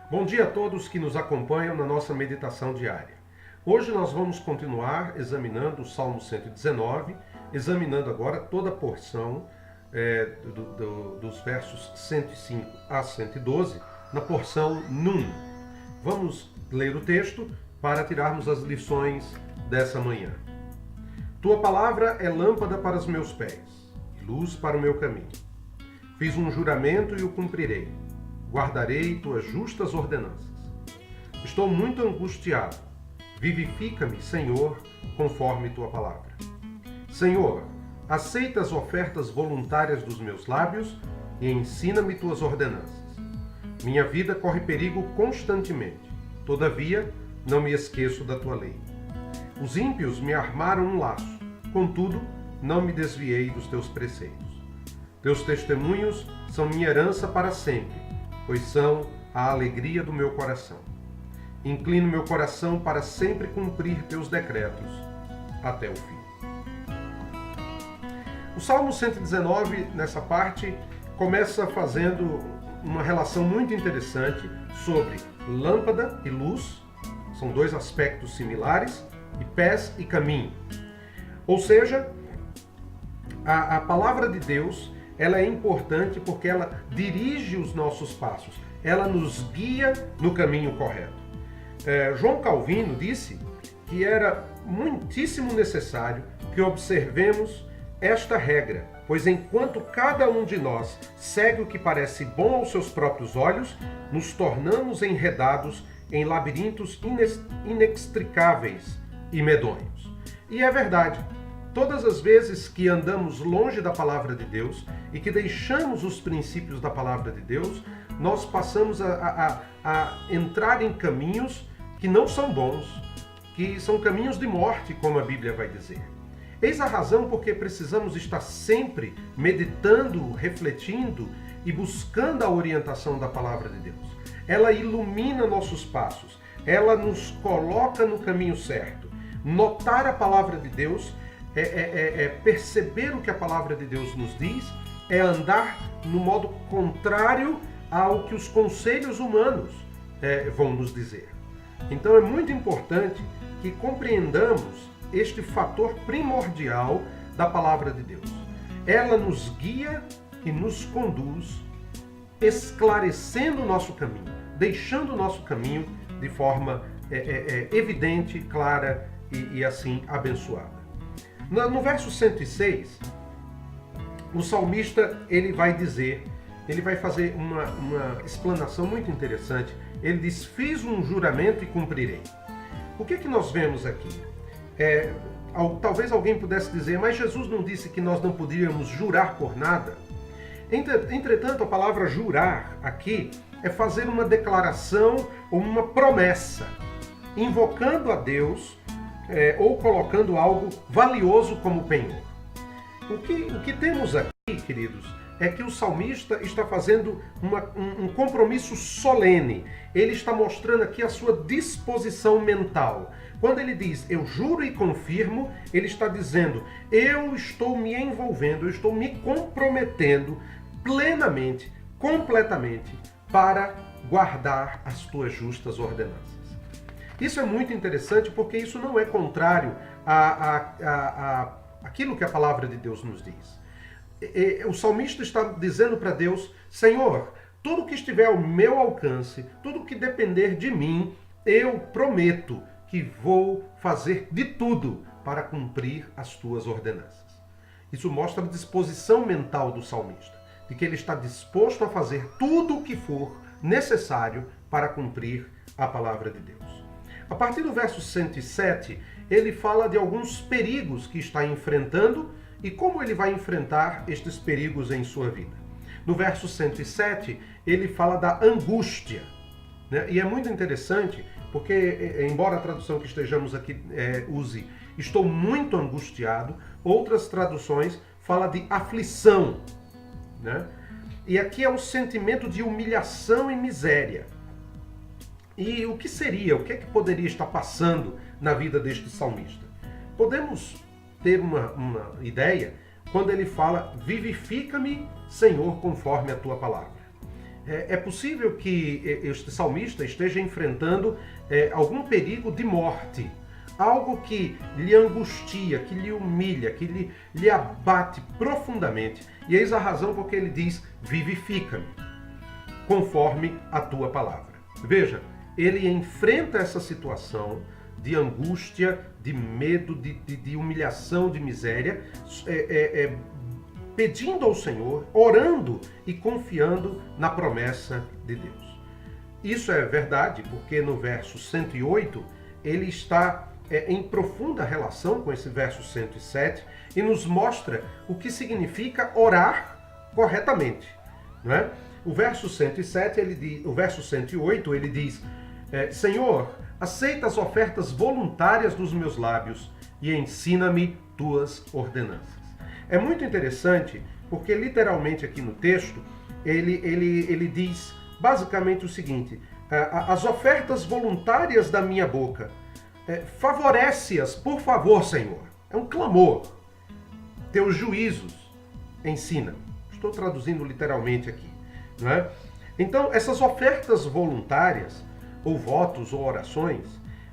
Bom dia a todos que nos acompanham na nossa meditação diária. Hoje nós vamos continuar examinando o Salmo 119, examinando agora toda a porção dos versos 105 a 112, na porção Nun. Vamos ler o texto para tirarmos as lições dessa manhã. Tua palavra é lâmpada para os meus pés e luz para o meu caminho. Fiz um juramento e o cumprirei. Guardarei tuas justas ordenanças. Estou muito angustiado. Vivifica-me, Senhor, conforme tua palavra. Senhor, aceita as ofertas voluntárias dos meus lábios e ensina-me tuas ordenanças. Minha vida corre perigo constantemente. Todavia, não me esqueço da tua lei. Os ímpios me armaram um laço. Contudo, não me desviei dos teus preceitos. Teus testemunhos são minha herança para sempre, pois são a alegria do meu coração. Inclino meu coração para sempre cumprir teus decretos até o fim. O Salmo 119, nessa parte, começa fazendo uma relação muito interessante sobre lâmpada e luz, são dois aspectos similares, e pés e caminho. Ou seja, a palavra de Deus, ela é importante porque ela dirige os nossos passos, ela nos guia no caminho correto. João Calvino disse que era muitíssimo necessário que observemos esta regra, pois enquanto cada um de nós segue o que parece bom aos seus próprios olhos, nos tornamos enredados em labirintos inextricáveis e medonhos. E é verdade. Todas as vezes que andamos longe da palavra de Deus e que deixamos os princípios da palavra de Deus, nós passamos a entrar em caminhos que não são bons, que são caminhos de morte, como a Bíblia vai dizer. Eis a razão porque precisamos estar sempre meditando, refletindo e buscando a orientação da palavra de Deus. Ela ilumina nossos passos, ela nos coloca no caminho certo. Notar a palavra de Deus é perceber o que a palavra de Deus nos diz, é andar no modo contrário ao que os conselhos humanos vão nos dizer. Então é muito importante que compreendamos este fator primordial da palavra de Deus. Ela nos guia e nos conduz, esclarecendo o nosso caminho, deixando o nosso caminho de forma evidente, clara e assim abençoada. No verso 106, o salmista ele vai fazer uma explanação muito interessante. Ele diz: fiz um juramento e cumprirei. O que nós vemos aqui? Talvez alguém pudesse dizer, mas Jesus não disse que nós não poderíamos jurar por nada? Entretanto, a palavra jurar aqui é fazer uma declaração ou uma promessa, invocando a Deus ou colocando algo valioso como penhor. O que temos aqui, queridos, é que o salmista está fazendo um compromisso solene. Ele está mostrando aqui a sua disposição mental. Quando ele diz, eu juro e confirmo, ele está dizendo, eu estou me envolvendo, eu estou me comprometendo plenamente, completamente, para guardar as tuas justas ordenanças. Isso é muito interessante porque isso não é contrário àquilo que a palavra de Deus nos diz. O salmista está dizendo para Deus, Senhor, tudo que estiver ao meu alcance, tudo que depender de mim, eu prometo que vou fazer de tudo para cumprir as tuas ordenanças. Isso mostra a disposição mental do salmista, de que ele está disposto a fazer tudo o que for necessário para cumprir a palavra de Deus. A partir do verso 107, ele fala de alguns perigos que está enfrentando e como ele vai enfrentar estes perigos em sua vida. No verso 107, ele fala da angústia, né? E é muito interessante, porque, embora a tradução que estejamos aqui use estou muito angustiado, outras traduções falam de aflição, né? E aqui é um sentimento de humilhação e miséria. E o que seria, o que é que poderia estar passando na vida deste salmista? Podemos ter uma ideia quando ele fala, vivifica-me, Senhor, conforme a tua palavra. É possível que este salmista esteja enfrentando algum perigo de morte, algo que lhe angustia, que lhe humilha, que lhe abate profundamente. E eis a razão porque ele diz: vivifica-me, conforme a tua palavra. Veja, ele enfrenta essa situação de angústia, de medo, de humilhação, de miséria, pedindo ao Senhor, orando e confiando na promessa de Deus. Isso é verdade porque no verso 108 ele está em profunda relação com esse verso 107 e nos mostra o que significa orar corretamente, não é? O verso 107, o verso 108, ele diz: Senhor, aceita as ofertas voluntárias dos meus lábios e ensina-me tuas ordenanças. É muito interessante porque literalmente aqui no texto ele diz basicamente o seguinte: as ofertas voluntárias da minha boca, favorece-as, por favor, Senhor. É um clamor. Teus juízos ensina. Estou traduzindo literalmente aqui, não é? Então, essas ofertas voluntárias, ou votos ou orações,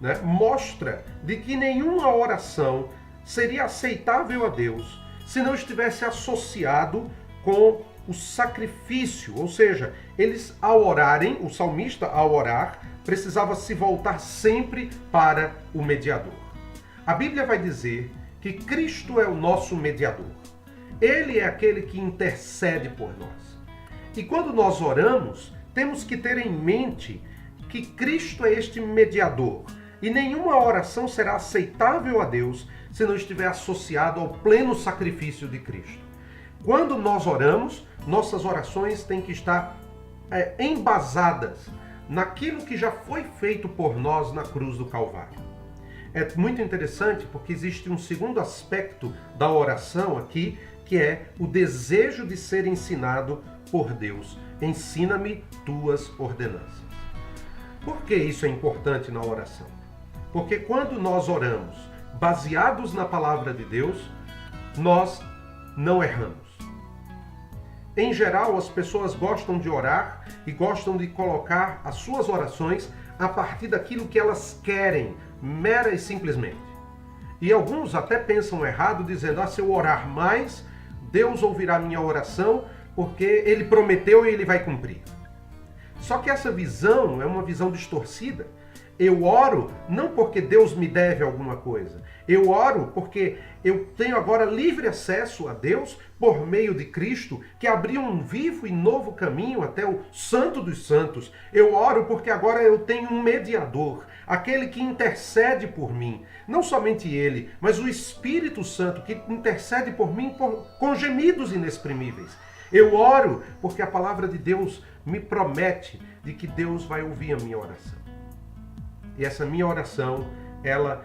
né, mostra de que nenhuma oração seria aceitável a Deus se não estivesse associado com o sacrifício. Ou seja, eles ao orarem, o salmista ao orar, precisava se voltar sempre para o mediador. A Bíblia vai dizer que Cristo é o nosso mediador. Ele é aquele que intercede por nós. E quando nós oramos, temos que ter em mente que Cristo é este mediador. E nenhuma oração será aceitável a Deus se não estiver associado ao pleno sacrifício de Cristo. Quando nós oramos, nossas orações têm que estar embasadas naquilo que já foi feito por nós na cruz do Calvário. É muito interessante porque existe um segundo aspecto da oração aqui, que é o desejo de ser ensinado por Deus. Ensina-me tuas ordenanças. Por que isso é importante na oração? Porque quando nós oramos baseados na palavra de Deus, nós não erramos. Em geral, as pessoas gostam de orar e gostam de colocar as suas orações a partir daquilo que elas querem, mera e simplesmente. E alguns até pensam errado, dizendo: se eu orar mais, Deus ouvirá minha oração, porque Ele prometeu e Ele vai cumprir. Só que essa visão é uma visão distorcida. Eu oro não porque Deus me deve alguma coisa. Eu oro porque eu tenho agora livre acesso a Deus por meio de Cristo, que abriu um vivo e novo caminho até o Santo dos Santos. Eu oro porque agora eu tenho um mediador, aquele que intercede por mim. Não somente Ele, mas o Espírito Santo que intercede por mim com gemidos inexprimíveis. Eu oro porque a palavra de Deus me promete de que Deus vai ouvir a minha oração. E essa minha oração, ela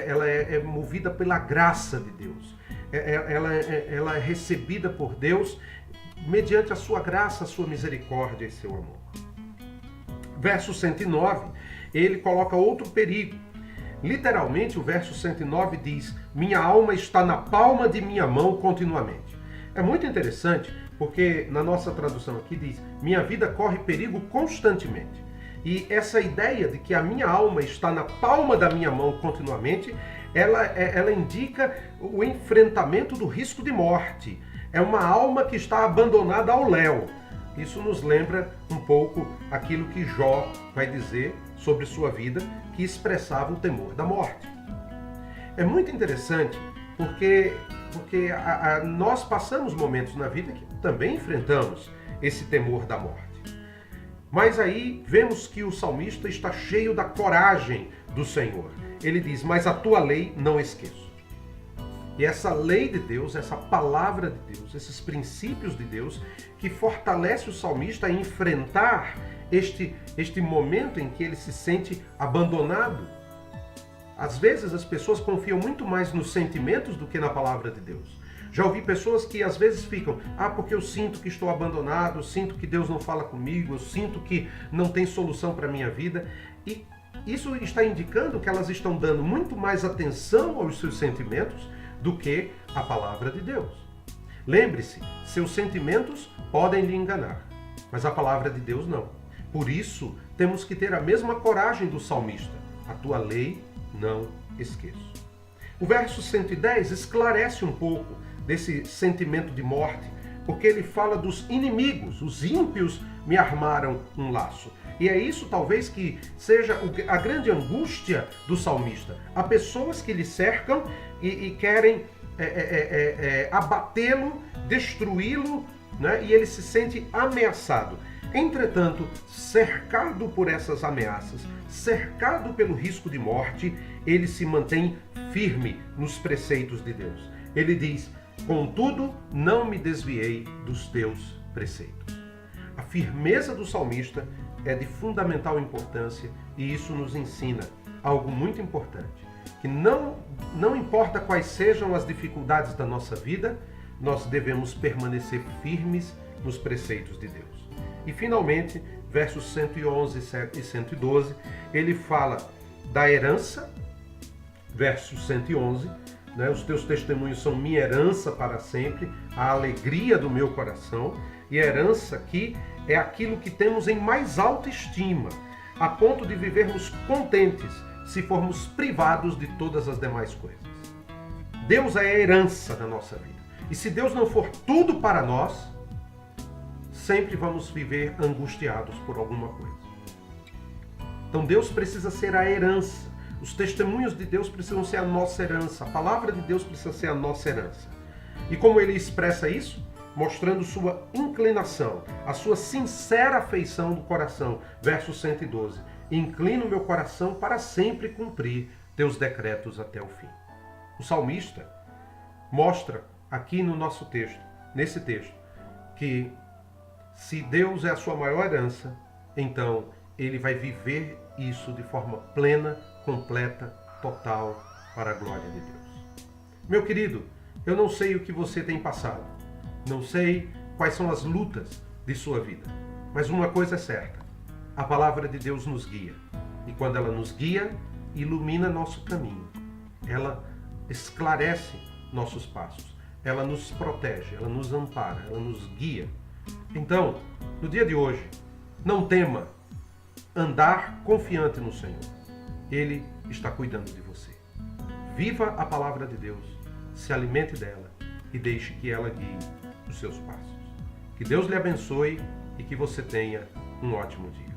ela é movida pela graça de Deus. Ela é recebida por Deus mediante a sua graça, a sua misericórdia e seu amor. Verso 109, ele coloca outro perigo. Literalmente, o verso 109 diz: minha alma está na palma de minha mão continuamente. É muito interessante, porque na nossa tradução aqui diz: minha vida corre perigo constantemente. E essa ideia de que a minha alma está na palma da minha mão continuamente, ela indica o enfrentamento do risco de morte. É uma alma que está abandonada ao léu. Isso nos lembra um pouco aquilo que Jó vai dizer sobre sua vida, que expressava o temor da morte. É muito interessante porque nós passamos momentos na vida que também enfrentamos esse temor da morte. Mas aí vemos que o salmista está cheio da coragem do Senhor. Ele diz: mas a tua lei não esqueço. E essa lei de Deus, essa palavra de Deus, esses princípios de Deus, que fortalece o salmista a enfrentar este momento em que ele se sente abandonado. Às vezes as pessoas confiam muito mais nos sentimentos do que na palavra de Deus. Já ouvi pessoas que às vezes ficam: porque eu sinto que estou abandonado, eu sinto que Deus não fala comigo, eu sinto que não tem solução para a minha vida. E isso está indicando que elas estão dando muito mais atenção aos seus sentimentos do que a palavra de Deus. Lembre-se, seus sentimentos podem lhe enganar, mas a palavra de Deus não. Por isso, temos que ter a mesma coragem do salmista. A tua lei não esqueço. O verso 110 esclarece um pouco desse sentimento de morte, porque ele fala dos inimigos, os ímpios me armaram um laço. E é isso talvez que seja a grande angústia do salmista. Há pessoas que lhe cercam e querem abatê-lo, destruí-lo, né? E ele se sente ameaçado. Entretanto, cercado por essas ameaças, cercado pelo risco de morte, ele se mantém firme nos preceitos de Deus. Ele diz: contudo, não me desviei dos teus preceitos. A firmeza do salmista é de fundamental importância e isso nos ensina algo muito importante, que não importa quais sejam as dificuldades da nossa vida, nós devemos permanecer firmes nos preceitos de Deus. E finalmente, versos 111 e 112, ele fala da herança, verso 111, né? Os teus testemunhos são minha herança para sempre, a alegria do meu coração. E a herança aqui é aquilo que temos em mais alta estima, a ponto de vivermos contentes se formos privados de todas as demais coisas. Deus é a herança da nossa vida. E se Deus não for tudo para nós, sempre vamos viver angustiados por alguma coisa. Então Deus precisa ser a herança. Os testemunhos de Deus precisam ser a nossa herança. A palavra de Deus precisa ser a nossa herança. E como ele expressa isso? Mostrando sua inclinação, a sua sincera afeição do coração. Verso 112. Inclina o meu coração para sempre cumprir teus decretos até o fim. O salmista mostra aqui no nosso texto, nesse texto, que se Deus é a sua maior herança, então ele vai viver isso de forma plena, completa, total, para a glória de Deus. Meu querido, eu não sei o que você tem passado, não sei quais são as lutas de sua vida, mas uma coisa é certa, a palavra de Deus nos guia, e quando ela nos guia, ilumina nosso caminho, ela esclarece nossos passos, ela nos protege, ela nos ampara, ela nos guia. Então, no dia de hoje, não tema andar confiante no Senhor. Ele está cuidando de você. Viva a palavra de Deus, se alimente dela e deixe que ela guie os seus passos. Que Deus lhe abençoe e que você tenha um ótimo dia.